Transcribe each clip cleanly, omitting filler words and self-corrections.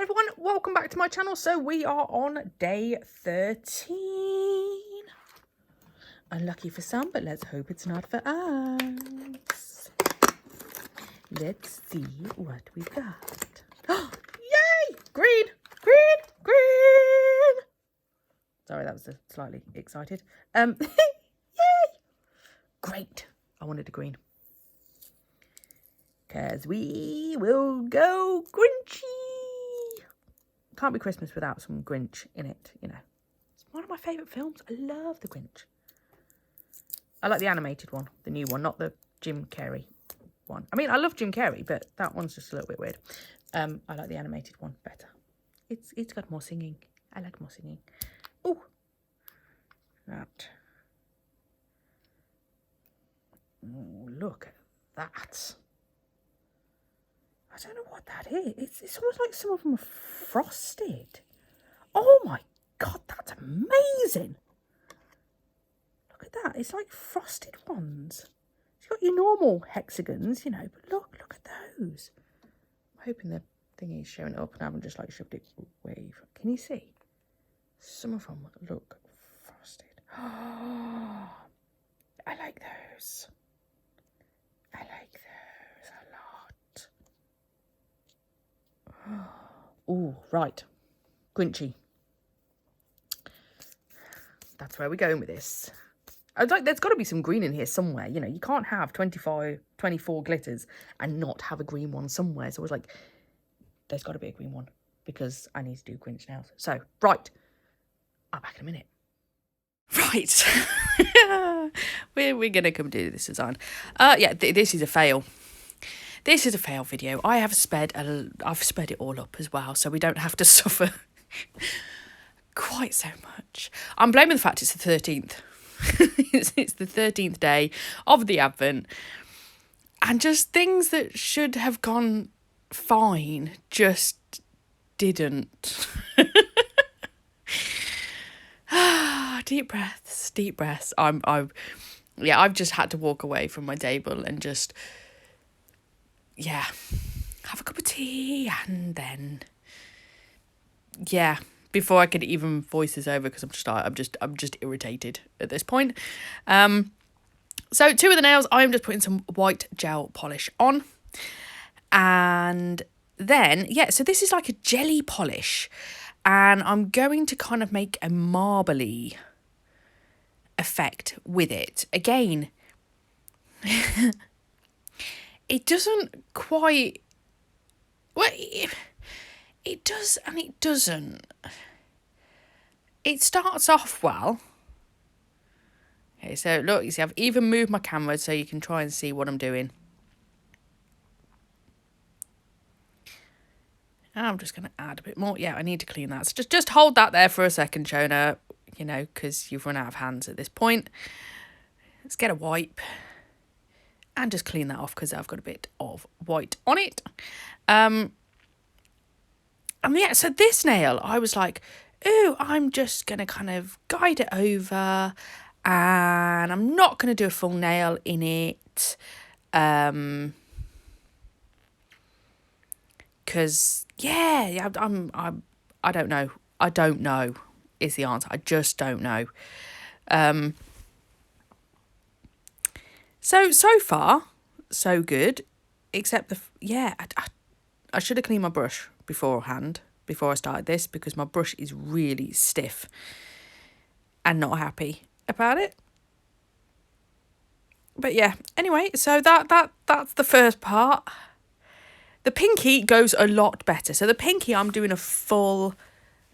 everyone, welcome back to my channel. So we are on day 13. Unlucky for some, but let's hope it's not for us. Let's see what we got. Yay! Green! Green! Green! Sorry, that was slightly excited. Yay! Great. I wanted a green. Because we will go Grinchy. Can't be Christmas without some Grinch in it, you know. It's one of my favourite films. I love the Grinch. I like the animated one, the new one, not the Jim Carrey one. I mean, I love Jim Carrey, but that one's just a little bit weird. I like the animated one better. It's got more singing. I like more singing. Oh, that. Ooh, look at that. I don't know what that is. It's almost like some of them are frosted. Oh my God, that's amazing. Look at that. It's like frosted ones. You've got your normal hexagons, you know, but look at those. I'm hoping the thingy is showing up and I haven't just like shoved it away. Can you see? Some of them look frosted. Oh, I like those. I like those a lot. Oh, right. Grinchy. That's where we're going with this. I was like, there's got to be some green in here somewhere. You know, you can't have 24 glitters and not have a green one somewhere. So I was like, there's got to be a green one because I need to do Grinch nails. So, right. I'm back in a minute. Right. we're going to come do this design. Yeah, this is a fail. This is a fail video. I've sped it all up as well, so we don't have to suffer quite so much. I'm blaming the fact it's the 13th. It's the 13th day of the Advent, and just things that should have gone fine just didn't. Deep breaths, deep breaths. I've just had to walk away from my table and just, yeah, have a cup of tea and then, yeah, before I could even voice this over, because I'm just irritated at this point. So two of the nails, I'm just putting some white gel polish on, and then so this is like a jelly polish, and I'm going to kind of make a marbly effect with it. Again, it doesn't quite, well, it does and it doesn't. It starts off well. Okay, so look, you see, I've even moved my camera so you can try and see what I'm doing. And I'm just going to add a bit more. Yeah, I need to clean that. So just hold that there for a second, Shona, you know, because you've run out of hands at this point. Let's get a wipe and just clean that off because I've got a bit of white on it. And yeah, so this nail, I was like, ooh, I'm just going to kind of guide it over and I'm not going to do a full nail in it. Because, yeah, I don't know. I don't know is the answer. I just don't know. So far, so good. Except, I should have cleaned my brush beforehand, before I started this, because my brush is really stiff and not happy about it. But yeah, anyway, so that's the first part. The pinky goes a lot better. So the pinky, I'm doing a full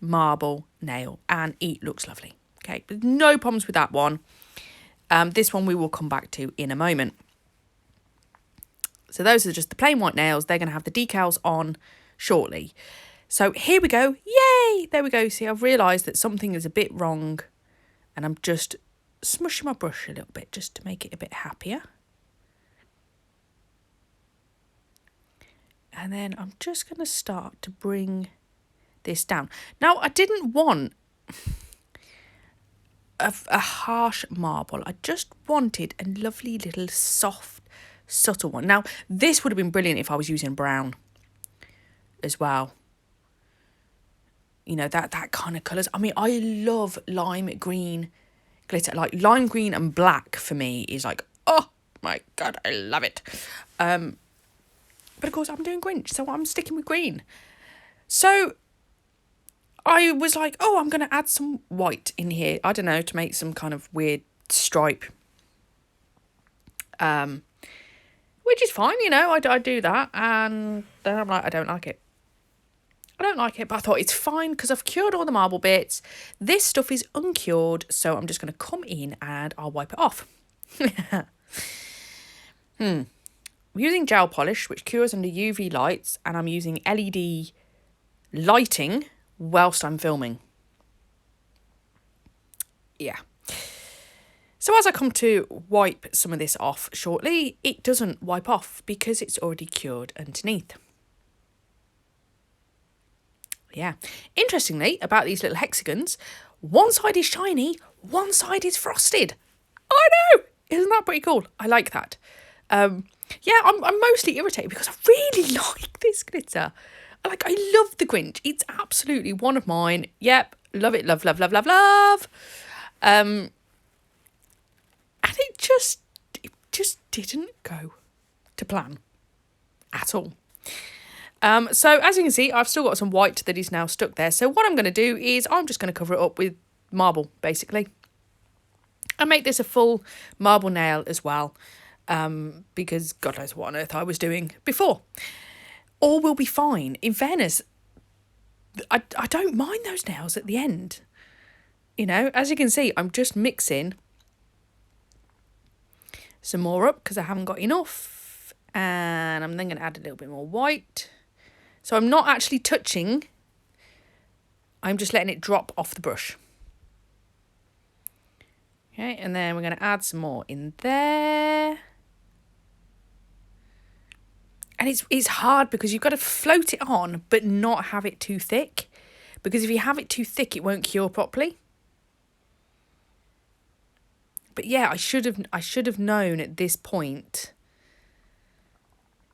marble nail and it looks lovely. Okay, but no problems with that one. This one we will come back to in a moment. So those are just the plain white nails. They're going to have the decals on shortly. So here we go. Yay! There we go. See, I've realised that something is a bit wrong and I'm just smushing my brush a little bit just to make it a bit happier. And then I'm just going to start to bring this down. Now, I didn't want a harsh marble. I just wanted a lovely little soft, subtle one. Now, this would have been brilliant if I was using brown as well. you know, that kind of colours. I mean, I love lime green glitter. Like lime green and black for me is like, oh my God, I love it. But of course I'm doing Grinch, so I'm sticking with green. So I was like, oh, I'm going to add some white in here. I don't know, to make some kind of weird stripe. Which is fine, you know, I do that. And then I'm like, I don't like it. But I thought it's fine because I've cured all the marble bits. This stuff is uncured, so I'm just going to come in and I'll wipe it off. I'm using gel polish, which cures under UV lights, and I'm using LED lighting whilst I'm filming. Yeah. So as I come to wipe some of this off shortly, it doesn't wipe off because it's already cured underneath. Yeah. Interestingly, about these little hexagons, one side is shiny, one side is frosted. I know! Isn't that pretty cool? I like that. Yeah, I'm mostly irritated because I really like this glitter. I love the Grinch. It's absolutely one of mine. Yep, love it, love, love, love, love, love. And it just didn't go to plan at all. So as you can see, I've still got some white that is now stuck there. So what I'm going to do is I'm just going to cover it up with marble, basically. And make this a full marble nail as well. Because God knows what on earth I was doing before. All will be fine. In fairness, I don't mind those nails at the end. You know, as you can see, I'm just mixing some more up because I haven't got enough. And I'm then going to add a little bit more white. So I'm not actually touching. I'm just letting it drop off the brush. Okay, and then we're going to add some more in there. And it's hard because you've got to float it on, but not have it too thick. Because if you have it too thick, it won't cure properly. But yeah, I should have known at this point.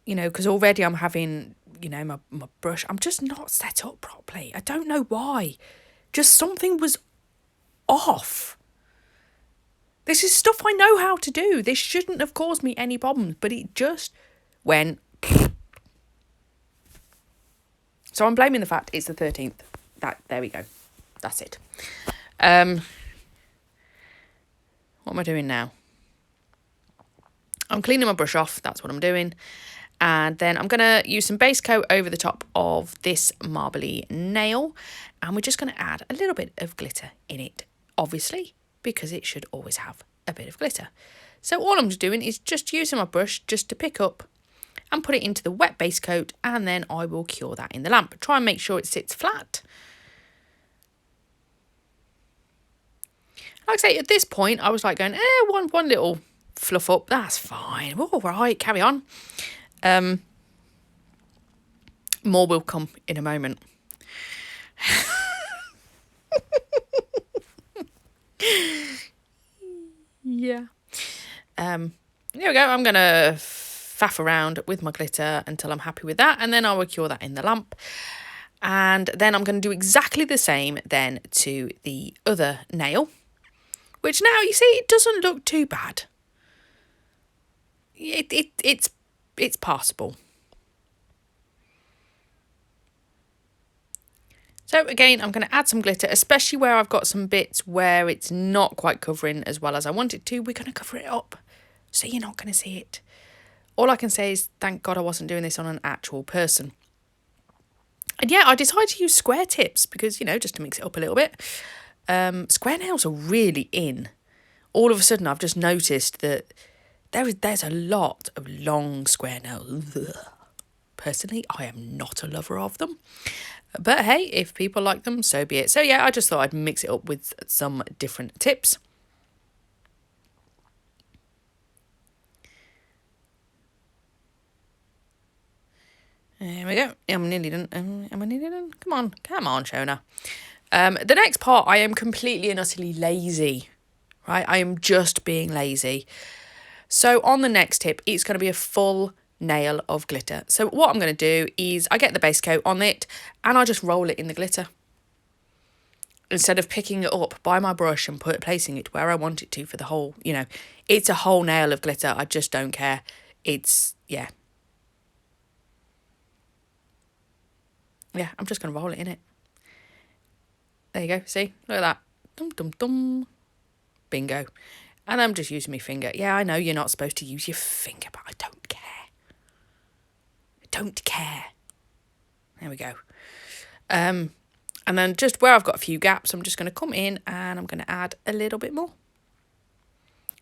You know, because already I'm having, you know, my brush. I'm just not set up properly. I don't know why. Just something was off. This is stuff I know how to do. This shouldn't have caused me any problems, but it just went. So I'm blaming the fact it's the 13th. There we go. That's it. What am I doing now? I'm cleaning my brush off. That's what I'm doing. And then I'm going to use some base coat over the top of this marbly nail. And we're just going to add a little bit of glitter in it, obviously, because it should always have a bit of glitter. So all I'm doing is just using my brush just to pick up and put it into the wet base coat, and then I will cure that in the lamp. Try and make sure it sits flat. Like I say, at this point, I was like going, one little fluff up, that's fine. All right, carry on. More will come in a moment. Yeah. There we go. I'm going to faff around with my glitter until I'm happy with that, and then I will cure that in the lamp. And then I'm going to do exactly the same then to the other nail, which now you see it doesn't look too bad. It's passable. So again, I'm going to add some glitter, especially where I've got some bits where it's not quite covering as well as I want it to. We're going to cover it up, so you're not going to see it. All I can say is, thank God I wasn't doing this on an actual person. And yeah, I decided to use square tips because, you know, just to mix it up a little bit. Square nails are really in. All of a sudden, I've just noticed that there's a lot of long square nails. Personally, I am not a lover of them. But hey, if people like them, so be it. So yeah, I just thought I'd mix it up with some different tips. There we go. I'm nearly done. Am I nearly done? Come on, Shona. The next part, I am completely and utterly lazy. Right, I am just being lazy. So on the next tip, it's going to be a full nail of glitter. So what I'm going to do is I get the base coat on it and I just roll it in the glitter. instead of picking it up by my brush and placing it where I want it to for the whole, you know, it's a whole nail of glitter. I just don't care. It's, yeah. Yeah, I'm just going to roll it in it. There you go. See? Look at that. Dum, dum, dum. Bingo. And I'm just using my finger. Yeah, I know you're not supposed to use your finger, but I don't care. I don't care. There we go. And then just where I've got a few gaps, I'm just going to come in and I'm going to add a little bit more.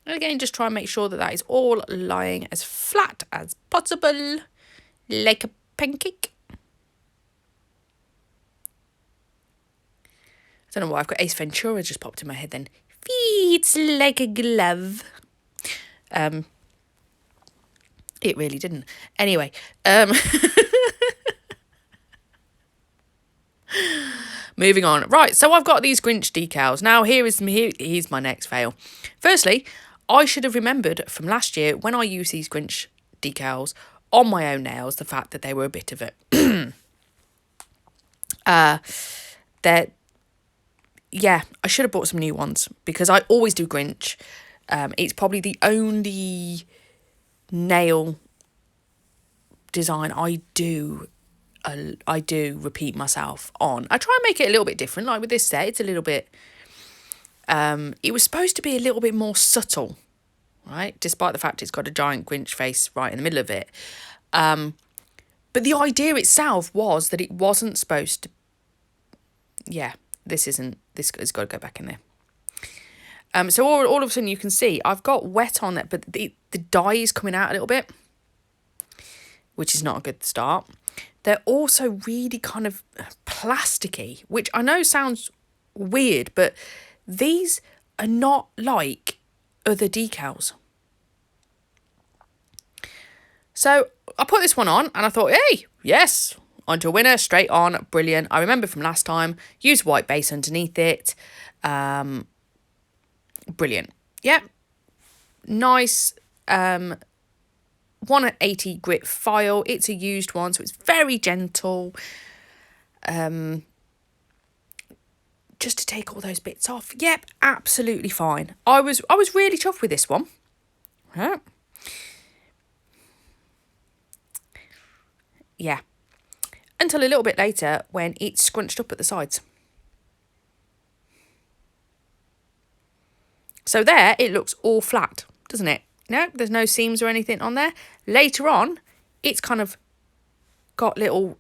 And again, just try and make sure that that is all lying as flat as possible, like a pancake. I don't know why I've got Ace Ventura just popped in my head then. Feet like a glove. It really didn't. Anyway, moving on. Right, so I've got these Grinch decals. Now here's my next fail. Firstly, I should have remembered from last year when I used these Grinch decals on my own nails the fact that they were a bit of it. Yeah, I should have bought some new ones because I always do Grinch. It's probably the only nail design I do repeat myself on. I try and make it a little bit different. Like with this set, it's a little bit, it was supposed to be a little bit more subtle, right? Despite the fact it's got a giant Grinch face right in the middle of it. But the idea itself was that it wasn't supposed to, yeah, this has got to go back in there. So all of a sudden you can see I've got wet on it, but the dye is coming out a little bit, which is not a good start. They're also really kind of plasticky, which I know sounds weird, but these are not like other decals. So I put this one on and I thought, hey, yes, onto a winner, straight on, brilliant. I remember from last time, use white base underneath it. Brilliant. Yeah, nice 180 grit file. It's a used one, so it's very gentle. Just to take all those bits off. Yep, absolutely fine. I was really chuffed with this one. Huh? Yeah. Until a little bit later when it's scrunched up at the sides. So there, it looks all flat, doesn't it? No, there's no seams or anything on there. Later on, it's kind of got little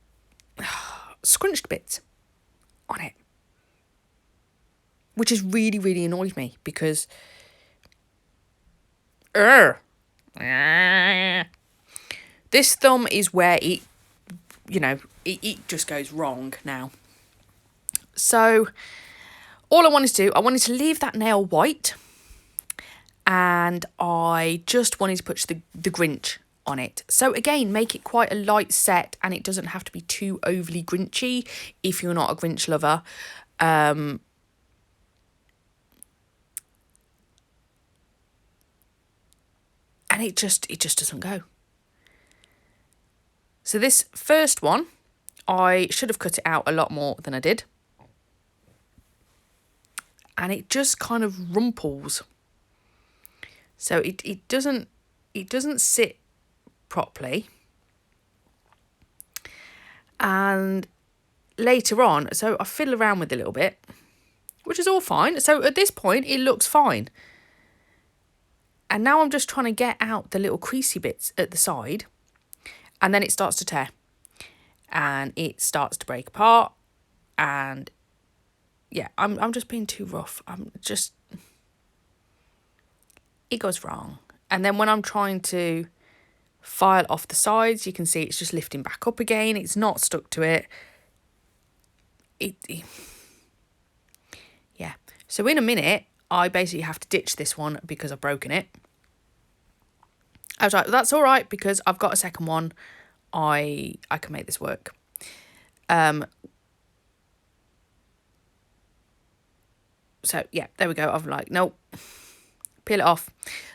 scrunched bits on it. Which has really, really annoyed me because this thumb is where it, you know, it just goes wrong now. So all I wanted to do, I wanted to leave that nail white. And I just wanted to put the Grinch on it. So again, make it quite a light set and it doesn't have to be too overly Grinchy if you're not a Grinch lover. And it just doesn't go. So this first one, I should have cut it out a lot more than I did. And it just kind of rumples. So it doesn't sit properly. And later on, so I fiddle around with it a little bit, which is all fine. So at this point, it looks fine. And now I'm just trying to get out the little creasy bits at the side. And then it starts to tear. And it starts to break apart. And yeah, I'm just being too rough. It goes wrong. And then when I'm trying to file off the sides, you can see it's just lifting back up again. It's not stuck to it. Yeah. So in a minute, I basically have to ditch this one because I've broken it. I was like, that's all right because I've got a second one. I can make this work. So yeah, there we go. I'm like, nope. Peel it off.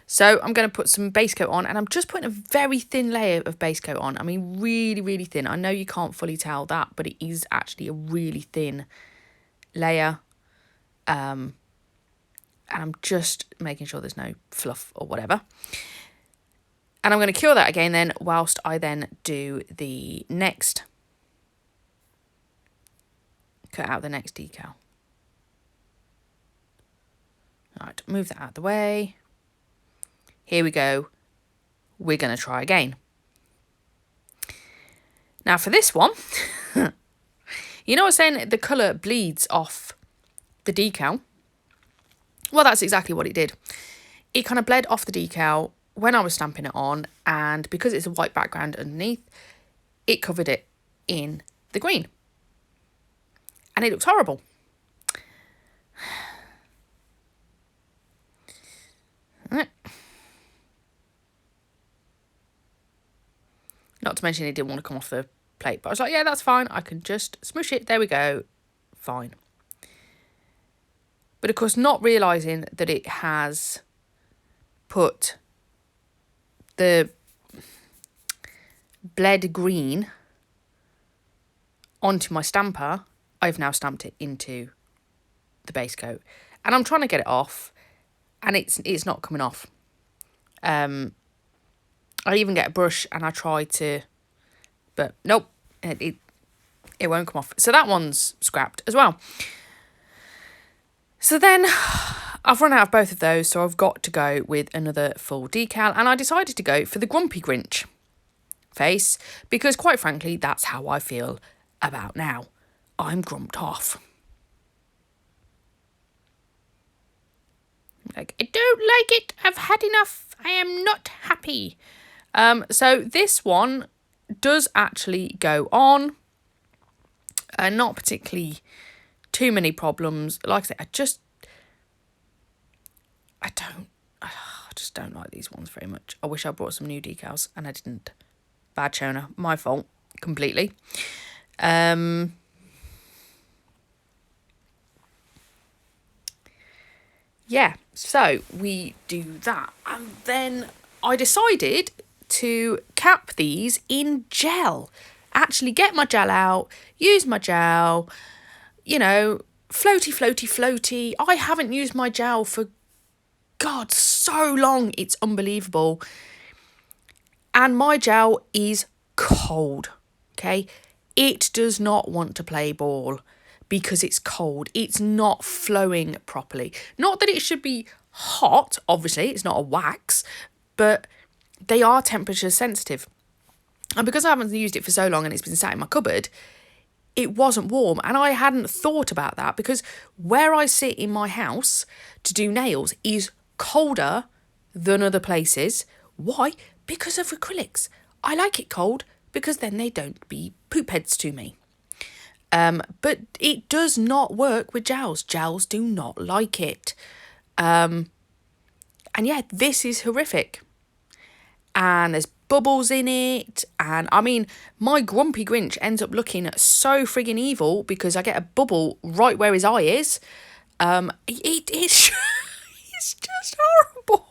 So I'm going to put some base coat on and I'm just putting a very thin layer of base coat on. I mean, really, really thin. I know you can't fully tell that, but it is actually a really thin layer. And I'm just making sure there's no fluff or whatever. And I'm going to cure that again then, whilst I then do the next, cut out the next decal. All right, move that out of the way. Here we go. We're going to try again. Now for this one, you know I was saying the colour bleeds off the decal? Well, that's exactly what it did. It kind of bled off the decal when I was stamping it on, and because it's a white background underneath, it covered it in the green. And it looks horrible. Not to mention it didn't want to come off the plate, but I was like, yeah, that's fine. I can just smoosh it. There we go. Fine. But of course, not realising that it has put the bled green onto my stamper, I've now stamped it into the base coat. And I'm trying to get it off, and it's not coming off. I even get a brush and I try to, but nope, it won't come off. So that one's scrapped as well. So then I've run out of both of those, so I've got to go with another full decal, and I decided to go for the Grumpy Grinch face because, quite frankly, that's how I feel about now. I'm grumped off. Like, I don't like it. I've had enough. I am not happy. So this one does actually go on. Not particularly too many problems. Like I said, I just don't like these ones very much. I wish I brought some new decals and I didn't. Bad Shona. My fault. Completely. Yeah, so we do that. And then I decided to cap these in gel. Actually get my gel out, use my gel, you know, floaty, floaty, floaty. I haven't used my gel for, God, so long. It's unbelievable. And my gel is cold, okay? It does not want to play ball because it's cold. It's not flowing properly. Not that it should be hot, obviously. It's not a wax, but they are temperature sensitive. And because I haven't used it for so long and it's been sat in my cupboard, it wasn't warm. And I hadn't thought about that because where I sit in my house to do nails is colder than other places. Why? Because of acrylics. I like it cold because then they don't be poop heads to me. But it does not work with gels. Gels do not like it. And yeah, this is horrific. And there's bubbles in it. And I mean, my Grumpy Grinch ends up looking so friggin' evil because I get a bubble right where his eye is. It's just horrible.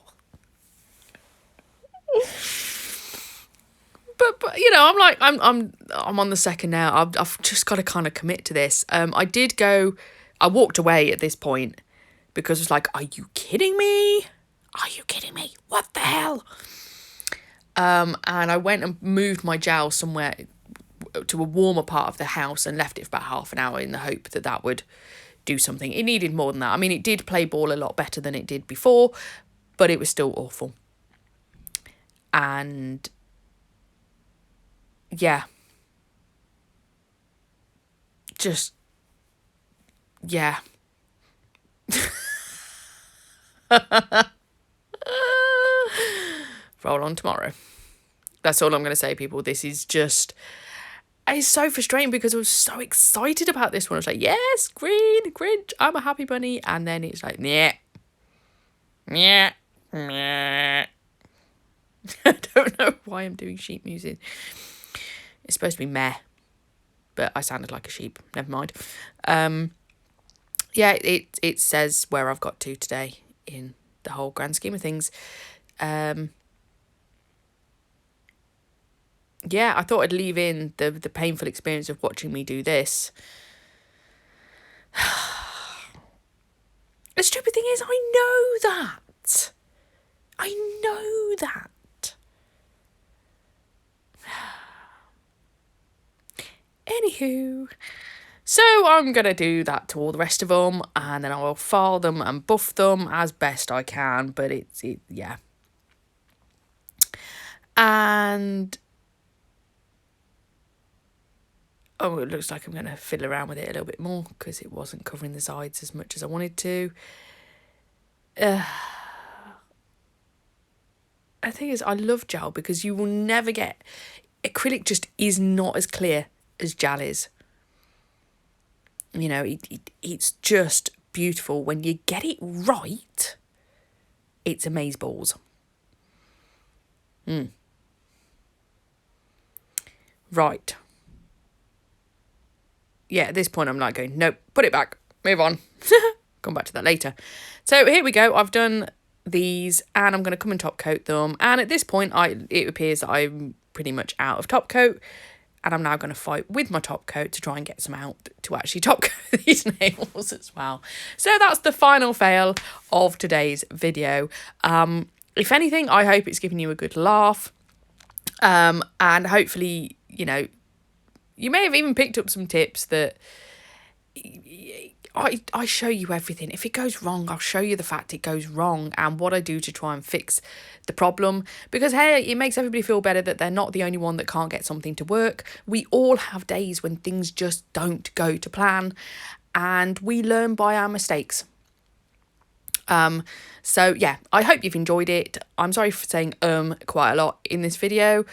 But you know, I'm like, I'm on the second now. I've just got to kind of commit to this. I walked away at this point because it's like, are you kidding me? Are you kidding me? What the hell? And I went and moved my gel somewhere to a warmer part of the house and left it for about half an hour in the hope that that would do something. It needed more than that. I mean, it did play ball a lot better than it did before, but it was still awful. And yeah, just, yeah. Roll on tomorrow. That's all I'm going to say, people. This is just, it's so frustrating because I was so excited about this one. I was like, yes, green, Grinch, I'm a happy bunny. And then it's like, yeah. I don't know why I'm doing sheep music. It's supposed to be meh, but I sounded like a sheep. Never mind. Yeah, it says where I've got to today in the whole grand scheme of things. Yeah, I thought I'd leave in the painful experience of watching me do this. The stupid thing is, I know that. I know that. Anywho, so I'm going to do that to all the rest of them, and then I'll file them and buff them as best I can, but yeah. And oh, it looks like I'm going to fiddle around with it a little bit more because it wasn't covering the sides as much as I wanted to. The thing is, I love gel because you will never get... Acrylic just is not as clear as gel is. You know, it's just beautiful. When you get it right, it's amazeballs. Right. Yeah, at this point I'm like going, nope, put it back, move on. Come back to that later. So here we go. I've done these and I'm going to come and top coat them. And at this point, it appears that I'm pretty much out of top coat. And I'm now going to fight with my top coat to try and get some out to actually top coat these nails as well. So that's the final fail of today's video. If anything, I hope it's given you a good laugh. And hopefully, you know, you may have even picked up some tips that I show you everything. If it goes wrong, I'll show you the fact it goes wrong and what I do to try and fix the problem. Because, hey, it makes everybody feel better that they're not the only one that can't get something to work. We all have days when things just don't go to plan and we learn by our mistakes. So, yeah, I hope you've enjoyed it. I'm sorry for saying quite a lot in this video.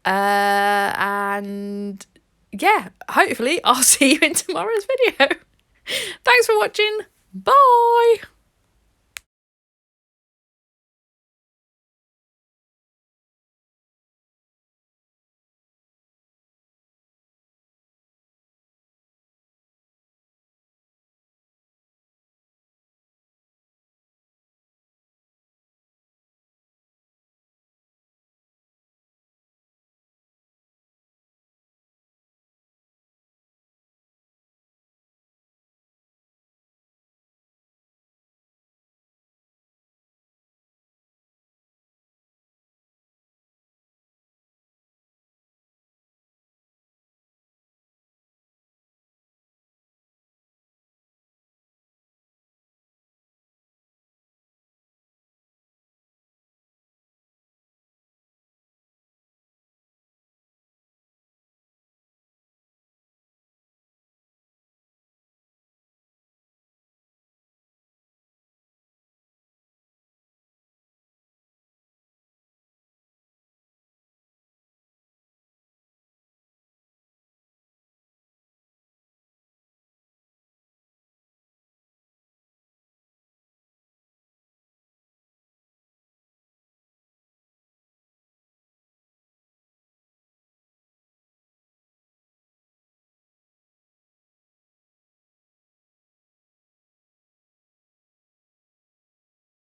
And, yeah, hopefully I'll see you in tomorrow's video. Thanks for watching. Bye.